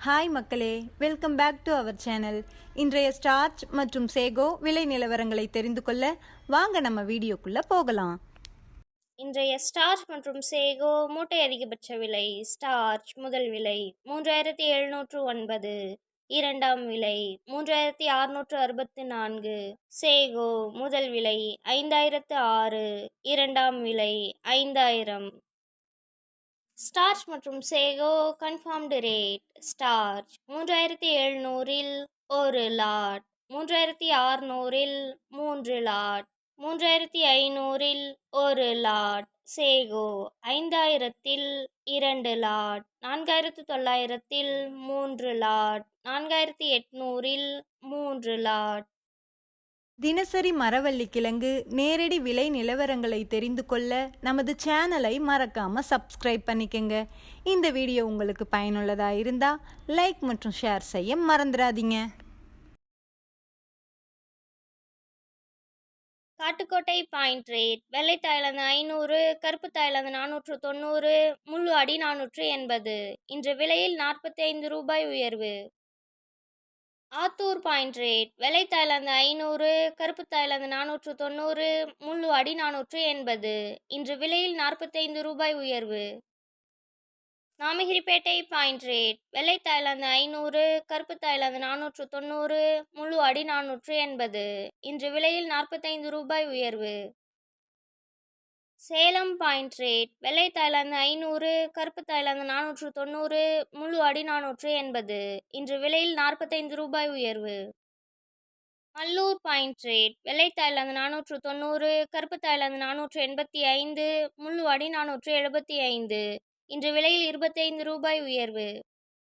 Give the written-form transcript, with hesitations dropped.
Hi மக்களே, welcome back to our channel. இன்றைய starch மற்றும் சேகோ விலை நிலவரங்களை தெரிந்து கொள்ள வாங்க நம்ம வீடியோக்குள்ள போகலாம். இன்றைய ஸ்டார்ச் மற்றும் சேகோ மூட்டை அதிகபட்ச விலை. ஸ்டார்ச் முதல் விலை 3709, இரண்டாம் விலை 3664. சேகோ முதல் விலை 5006, இரண்டாம் விலை 5000. ஸ்டார்ச் மற்றும் சேகோ கன்ஃபார்ம்டு ரேட். ஸ்டார்ச் 3700-இல் 1 லாட், 3600-இல் 3 லாட், 3500-இல் 1 லாட். சேகோ 5000-இல் 2 லாட், 4900-இல் 3 லாட், 4800-இல் 3 லாட். தினசரி மரவள்ளி கிழங்கு நேரடி விலை நிலவரங்களை தெரிந்து கொள்ள நமது சேனலை மறக்காம சப்ஸ்கிரைப் பண்ணிக்கங்க. இந்த வீடியோ உங்களுக்கு பயனுள்ளதாக இருந்தால் லைக் மற்றும் ஷேர் செய்ய மறந்துடாதீங்க. Kattukottai point rate. வெள்ளை தாய்லாந்து 500, கருப்பு தாய்லாந்து 490, முள்ளு அடி 480. இன்று விலையில் 45 ரூபாய் உயர்வு. Attur point rate. வெள்ளை தாய்லாந்து 500, கருப்பு தாய்லாந்து 490, முள்ளு அடி 480. இன்று விலையில் 45 ரூபாய் உயர்வு. Namagiripettai point rate. வெள்ளை தாய்லாந்து 500, கருப்பு தாய்லாந்து 490, முள்ளு அடி 480. இன்று விலையில் 45 ரூபாய் உயர்வு. Salem point rate. வெள்ளை தாய்லாந்து 500, கருப்பு தாய்லாந்து 490, முள்ளு அடி 480. இன்று விலையில் 45 ரூபாய் உயர்வு. Mallur point rate. வெள்ளை தாய்லாந்து 490, கருப்பு தாய்லாந்து 485, முள்ளு அடி 475. இன்று விலையில் 25 ரூபாய் உயர்வு.